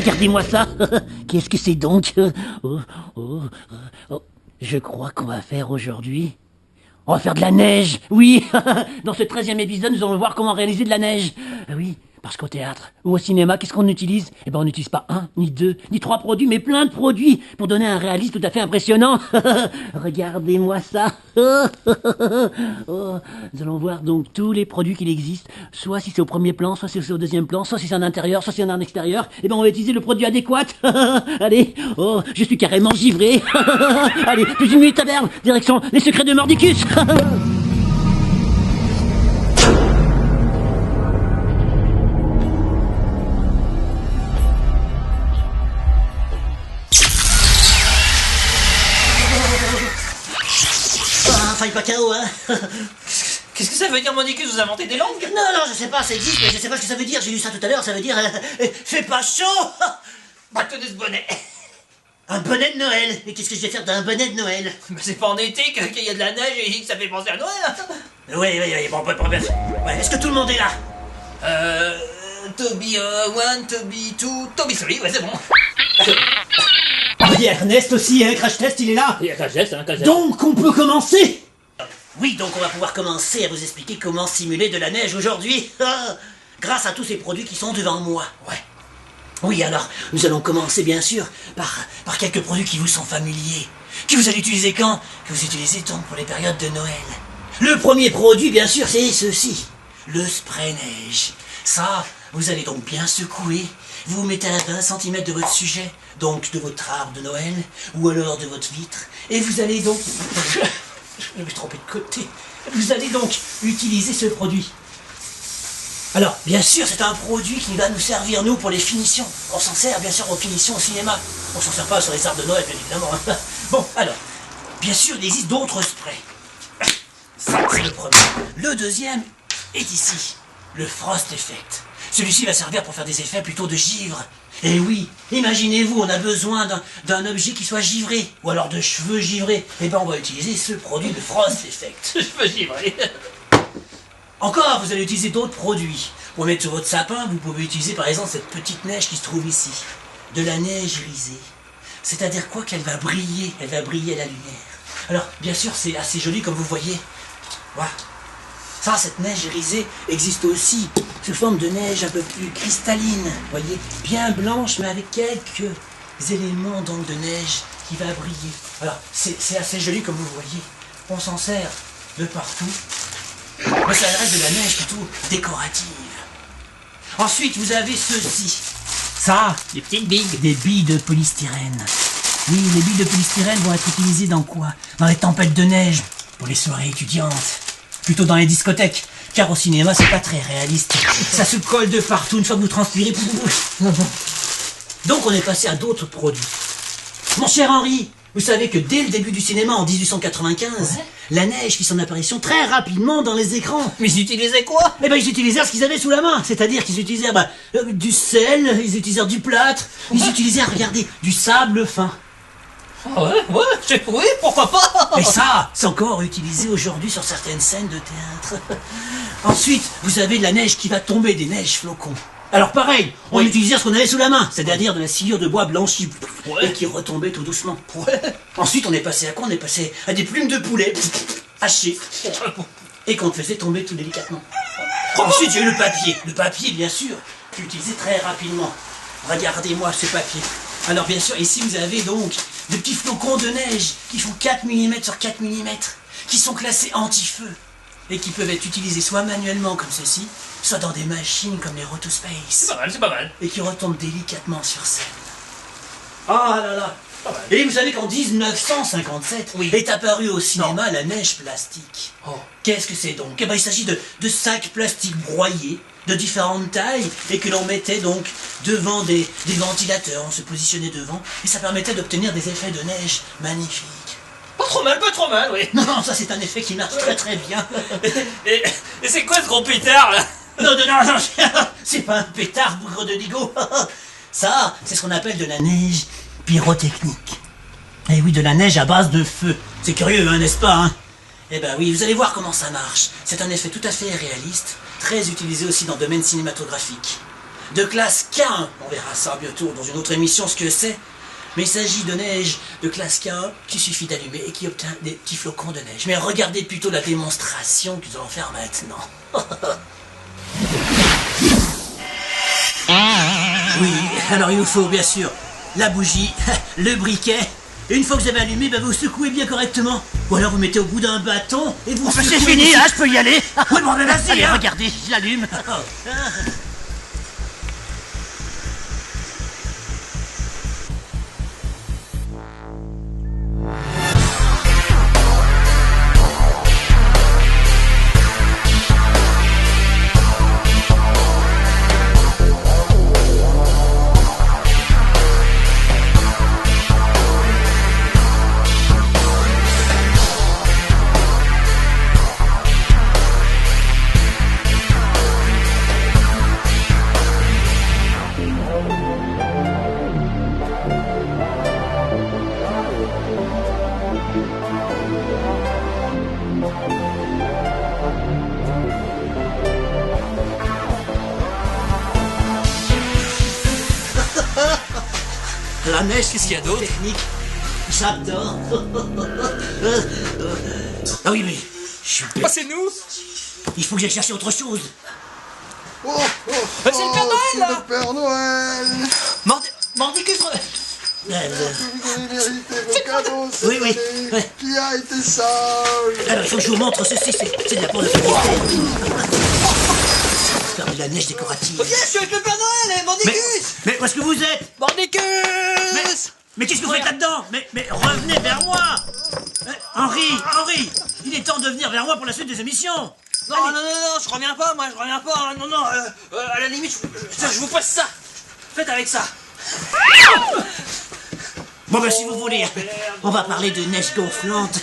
regardez-moi ça. Qu'est-ce que c'est donc? Oh, oh, oh. Je crois qu'on va faire aujourd'hui... On va faire de la neige, oui. Dans ce 13e épisode, nous allons voir comment réaliser de la neige. Oui, parce qu'au théâtre ou au cinéma, qu'est-ce qu'on utilise? Eh ben, on n'utilise pas un, ni deux, ni trois produits, mais plein de produits pour donner un réalisme tout à fait impressionnant. Regardez-moi ça. Oh, nous allons voir donc tous les produits qu'il existe, soit si c'est au premier plan, soit si c'est au deuxième plan, soit si c'est en intérieur, soit si c'est en extérieur. Eh ben, on va utiliser le produit adéquat. Allez, oh, je suis carrément givré. Allez, plus une minute à Berne, direction les secrets de Mordicus. Enfin, pas KO, hein. Qu'est-ce que ça veut dire, Mordicus? Vous inventez des langues? Non, je sais pas, ça existe, mais je sais pas ce que ça veut dire. J'ai lu ça tout à l'heure, ça veut dire... fais pas chaud. Bah, tenez ce bonnet. Un bonnet de Noël. Et qu'est-ce que je vais faire d'un bonnet de Noël? Bah, c'est pas en été qu'il y a de la neige et que ça fait penser à Noël. Oui, bon, bref. Ouais, est-ce que tout le monde est là? Toby 1, Toby 2, Toby 3, ouais, c'est bon. Ah, il y a Ernest aussi, hein, Crash Test, il est là. Il y a Crash Test, hein, Crash Test. Donc, on peut commencer. Oui, donc on va pouvoir commencer à vous expliquer comment simuler de la neige aujourd'hui. Grâce à tous ces produits qui sont devant moi. Ouais. Oui, alors, nous allons commencer, bien sûr, par quelques produits qui vous sont familiers. Que vous allez utiliser quand? Que vous utilisez donc pour les périodes de Noël. Le premier produit, bien sûr, c'est ceci. Le spray neige. Ça, vous allez donc bien secouer. Vous vous mettez à 20 cm de votre sujet, donc de votre arbre de Noël, ou alors de votre vitre. Et vous allez donc... Je me suis trompé de côté. Vous allez donc utiliser ce produit. Alors, bien sûr, c'est un produit qui va nous servir, nous, pour les finitions. On s'en sert, bien sûr, aux finitions au cinéma. On s'en sert pas sur les arbres de Noël, bien évidemment. Bon, alors, bien sûr, il existe d'autres sprays. Ça, c'est le premier. Le deuxième est ici, le Frost Effect. Celui-ci va servir pour faire des effets plutôt de givre. Et oui, imaginez-vous, on a besoin d'un objet qui soit givré, ou alors de cheveux givrés. Eh ben, on va utiliser ce produit, le Frost Effect. Cheveux givrés. Encore, vous allez utiliser d'autres produits. Pour mettre sur votre sapin, vous pouvez utiliser par exemple cette petite neige qui se trouve ici. De la neige irisée. C'est-à-dire quoi? Qu'elle va briller, elle va briller à la lumière. Alors, bien sûr, c'est assez joli comme vous voyez. Voilà. Ça, cette neige irisée existe aussi sous forme de neige un peu plus cristalline. Vous voyez, bien blanche, mais avec quelques éléments donc de neige qui va briller. Alors, c'est assez joli comme vous voyez. On s'en sert de partout. Mais ça reste de la neige plutôt décorative. Ensuite, vous avez ceci. Ça, Des petites billes. des billes de polystyrène. Oui, les billes de polystyrène vont être utilisées dans quoi? Dans les tempêtes de neige, pour les soirées étudiantes. Plutôt dans les discothèques, car au cinéma, c'est pas très réaliste. Ça se colle de partout une fois que vous transpirez. Donc, on est passé à d'autres produits. Mon cher Henri, vous savez que dès le début du cinéma, en 1895, la neige fit son apparition très rapidement dans les écrans. Mais ils utilisaient quoi? Eh ben, ils utilisèrent ce qu'ils avaient sous la main. C'est-à-dire qu'ils utilisèrent du sel, ils utilisèrent du plâtre, ils utilisèrent, regardez, du sable fin. Ah ouais, oui, pourquoi pas? Et ça, c'est encore utilisé aujourd'hui sur certaines scènes de théâtre. Ensuite, vous avez de la neige qui va tomber, des neiges flocons. Alors pareil, on utilisait ce qu'on avait sous la main, c'est-à-dire de la sciure de bois blanchie, et qui retombait tout doucement. Ensuite, on est passé à quoi? On est passé à des plumes de poulet hachées, et qu'on faisait tomber tout délicatement. Ensuite, il y a eu le papier. Le papier, bien sûr, utilisé très rapidement. Regardez-moi ce papier. Alors bien sûr, ici vous avez donc de petits flocons de neige qui font 4 mm sur 4 mm, qui sont classés anti-feu, et qui peuvent être utilisés soit manuellement comme ceci, soit dans des machines comme les Rotospace. C'est pas mal. Et qui retombent délicatement sur scène. Ah là là. Et vous savez qu'en 1957 est apparue au cinéma la neige plastique. Qu'est-ce que c'est donc? Eh ben, il s'agit de sacs plastiques broyés de différentes tailles et que l'on mettait donc devant des ventilateurs. On se positionnait devant et ça permettait d'obtenir des effets de neige magnifiques. Pas trop mal, oui. Non, ça c'est un effet qui marche très très bien. Et c'est quoi ce gros pétard là? Non, c'est pas un pétard, bougre de digo. Ça, c'est ce qu'on appelle de la neige pyrotechnique. Eh oui, de la neige à base de feu. C'est curieux, hein, n'est-ce pas, hein? Eh ben oui, vous allez voir comment ça marche. C'est un effet tout à fait réaliste, très utilisé aussi dans le domaine cinématographique. de classe K1. On verra ça bientôt dans une autre émission ce que c'est. Mais il s'agit de neige de classe K1 qu'il suffit d'allumer et qui obtient des petits flocons de neige. Mais regardez plutôt la démonstration que nous allons faire maintenant. Oui, alors il vous faut bien sûr la bougie, le briquet. Et une fois que vous avez allumé, vous secouez bien correctement. Ou alors vous mettez au bout d'un bâton et vous secouez. C'est fini, là, je peux y aller. Oui, bon, mais vas-y, Allez, hein. regardez, je l'allume. La neige, Qu'est-ce qu'il y a d'autre? Technique. J'adore. Ah oui, mais je suis Oh, c'est nous? il faut que j'aille chercher autre chose. Oh, oh, c'est le Père Noël, c'est là. le Père Noël. Mordicus. Vous avez mérité vos cadeaux cette Oui, oui, année. ouais. Qui a été sage? Alors, il faut que je vous montre ceci, c'est de la poudre de faire de la neige décorative. Ok, je suis avec le Père Noël, et Mordicus. Mais où est-ce que vous êtes? Mordicus. Mais qu'est-ce que vous faites là-dedans? Mais revenez vers moi. Henri, il est temps de venir vers moi pour la suite des émissions. Non, je reviens pas, moi, je reviens pas. Non, à la limite, je vous passe ça. Faites avec ça. Bon, si vous voulez, on va parler de neige gonflante.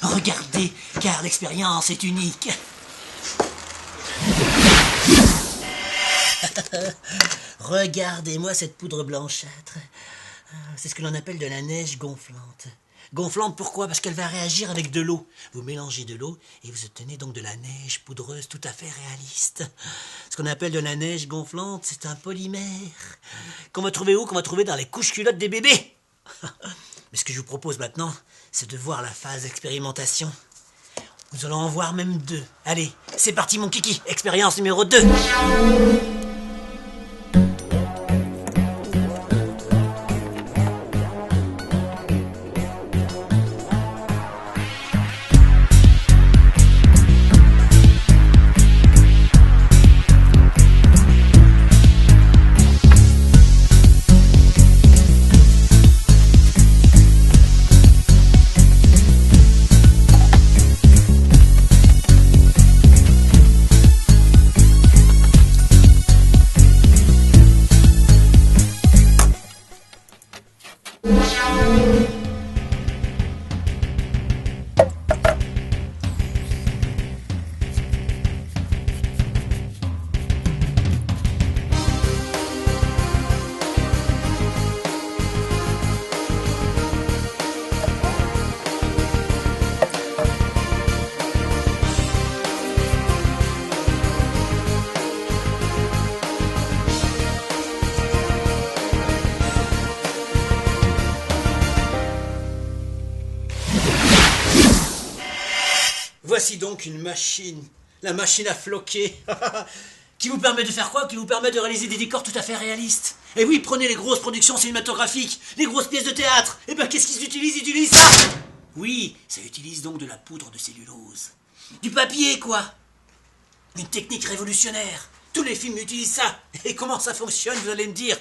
Regardez, car l'expérience est unique. Regardez-moi cette poudre blanchâtre. C'est ce que l'on appelle de la neige gonflante. Gonflante, pourquoi? Parce qu'elle va réagir avec de l'eau. Vous mélangez de l'eau et vous obtenez donc de la neige poudreuse tout à fait réaliste. Ce qu'on appelle de la neige gonflante, c'est un polymère. Qu'on va trouver où? Qu'on va trouver dans les couches culottes des bébés. Mais ce que je vous propose maintenant, c'est de voir la phase d'expérimentation. Nous allons en voir même 2. Allez, c'est parti mon kiki, expérience numéro 2. Voici donc une machine, la machine à floquer, qui vous permet de faire quoi? Qui vous permet de réaliser des décors tout à fait réalistes. Et oui, prenez les grosses productions cinématographiques, les grosses pièces de théâtre. Et qu'est-ce qu'ils utilisent? Ils utilisent ça. Oui, ça utilise donc de la poudre de cellulose. Du papier, quoi. Une technique révolutionnaire. Tous les films utilisent ça. Et comment ça fonctionne, vous allez me dire?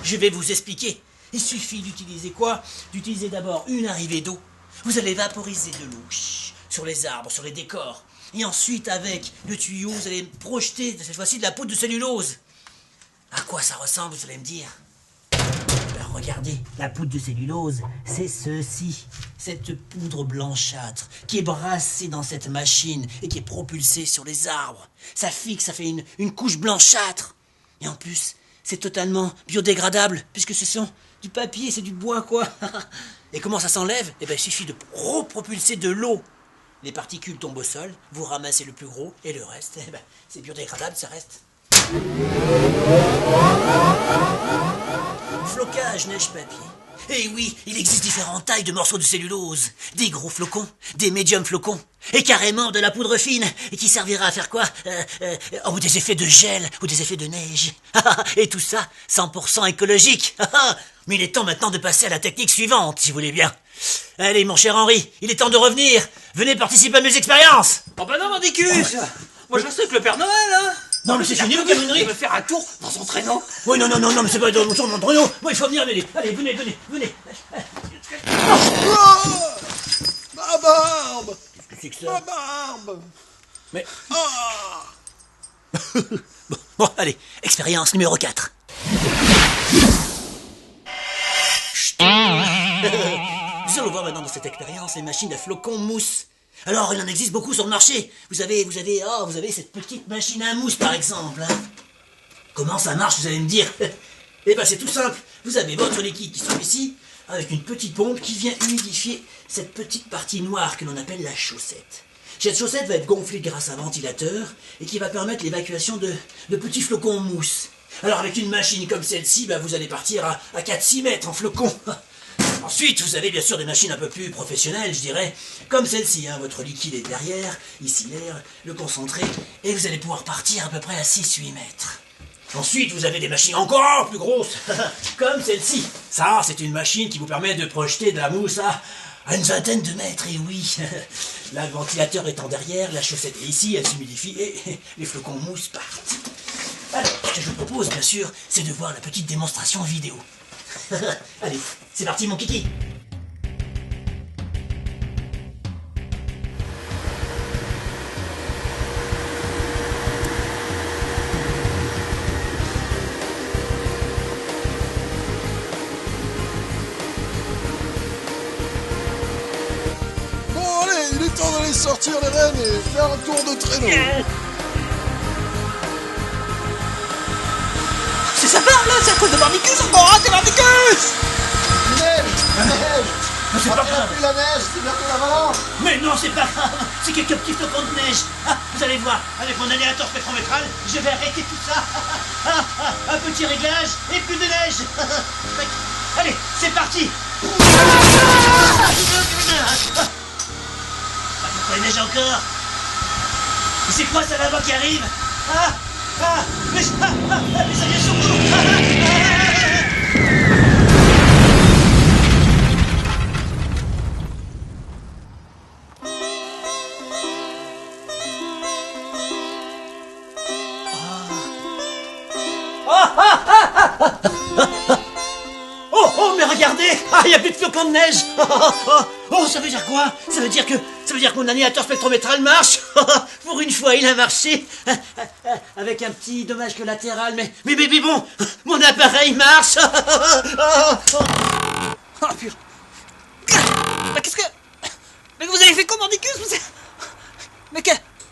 Je vais vous expliquer. Il suffit d'utiliser quoi? D'utiliser d'abord une arrivée d'eau. Vous allez vaporiser de l'eau sur les arbres, sur les décors. Et ensuite, avec le tuyau, vous allez projeter, cette fois-ci, de la poudre de cellulose. À quoi ça ressemble, vous allez me dire? Alors, regardez, la poudre de cellulose, c'est ceci. Cette poudre blanchâtre qui est brassée dans cette machine et qui est propulsée sur les arbres. Ça fixe, ça fait une couche blanchâtre. Et en plus, c'est totalement biodégradable, puisque ce sont du papier, c'est du bois, quoi. Et comment ça s'enlève? Il suffit de repropulser de l'eau. Les particules tombent au sol, vous ramassez le plus gros, et le reste, c'est biodégradable, ça reste. Flocage neige-papier. Et oui, il existe différentes tailles de morceaux de cellulose. Des gros flocons, des médiums flocons, et carrément de la poudre fine, et qui servira à faire quoi oh, des effets de gel, ou des effets de neige. Et tout ça, 100% écologique. Mais il est temps maintenant de passer à la technique suivante, si vous voulez bien. Allez, mon cher Henri, il est temps de revenir. Venez participer à mes expériences. Oh bah non, Mordicus. Moi je reste avec le Père Noël, hein. Non, mais c'est fini, vous conneries. Il veut faire un tour dans son traîneau. Oui, non, mais c'est pas dans mon traîneau. Moi, il faut venir m'aider. Allez, venez. Ma barbe! Qu'est-ce que c'est que Ma ça? barbe! Mais... Ah! Bon, allez, expérience numéro 4. Chut. Nous allons voir maintenant dans cette expérience les machines à flocons mousse. Alors, il en existe beaucoup sur le marché. Vous avez cette petite machine à mousse, par exemple. Hein. Comment ça marche, vous allez me dire? Eh ben, c'est tout simple. Vous avez votre liquide qui se trouve ici, avec une petite pompe qui vient humidifier cette petite partie noire que l'on appelle la chaussette. Cette chaussette va être gonflée grâce à un ventilateur et qui va permettre l'évacuation de petits flocons mousse. Alors, avec une machine comme celle-ci, ben, vous allez partir à 4-6 mètres en flocons. Ensuite, vous avez bien sûr des machines un peu plus professionnelles, je dirais, comme celle-ci. Hein. Votre liquide est derrière, ici l'air, le concentré, et vous allez pouvoir partir à peu près à 6-8 mètres. Ensuite, vous avez des machines encore plus grosses, comme celle-ci. Ça, c'est une machine qui vous permet de projeter de la mousse à une vingtaine de mètres, et oui. Là, le ventilateur étant derrière, la chaussette est ici, elle s'humidifie, et les flocons mousse partent. Alors, ce que je vous propose, bien sûr, c'est de voir la petite démonstration vidéo. Allez, c'est parti mon kiki. Bon, allez, il est temps d'aller sortir les rennes et faire un tour de traîneau. C'est sa barbe là, c'est à cause de Mordicus encore, hein, c'est Mordicus. La neige! Mais c'est pas Après grave. la neige, c'est bientôt l'avalanche! Mais non, c'est pas grave. C'est quelques petits flocons de neige. Ah, vous allez voir, avec mon aléateur spectrométral, je vais arrêter tout ça. Un petit réglage et plus de neige. Allez, c'est parti. Pourquoi il neige encore? Mais c'est quoi ça là-bas qui arrive? Mais ça vient sur nous. Oh, mais regardez! Il n'y a plus de flocons de neige! Oh, ça veut dire quoi? Ça veut dire que mon animateur spectrométral marche! Pour une fois, il a marché! Avec un petit dommage collatéral, mais bon! Mon appareil marche! Oh purée. Mais qu'est-ce que... Mais vous avez fait quoi, Mordicus? Mais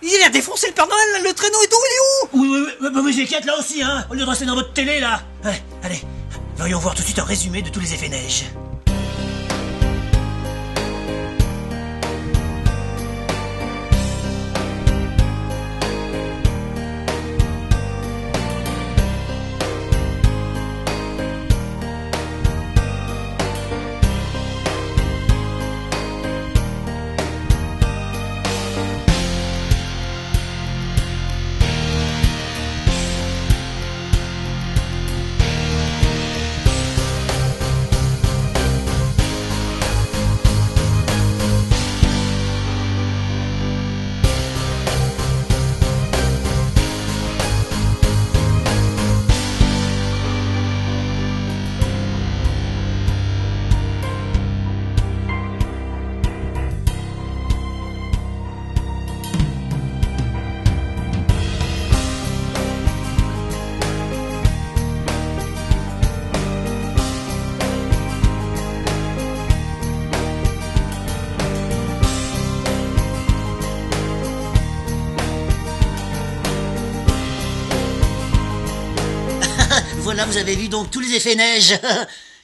il a défoncé le Père Noël, là, le traîneau et tout, il est où? Oui, j'ai quête là aussi, hein! Au lieu de rester dans votre télé, là! Ouais, allez, voyons voir tout de suite un résumé de tous les effets neige. Voilà, vous avez vu donc tous les effets neige.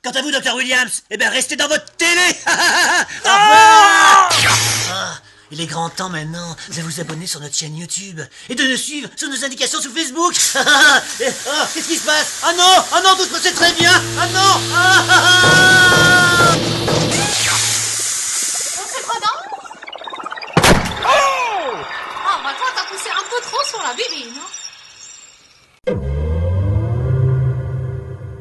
Quant à vous, Dr. Williams, eh ben restez dans votre télé. Au revoir. Il est grand temps maintenant de vous abonner sur notre chaîne YouTube et de nous suivre sur nos indications sur Facebook. Qu'est-ce qui se passe? Ah non, tout se passait très bien. Ah non.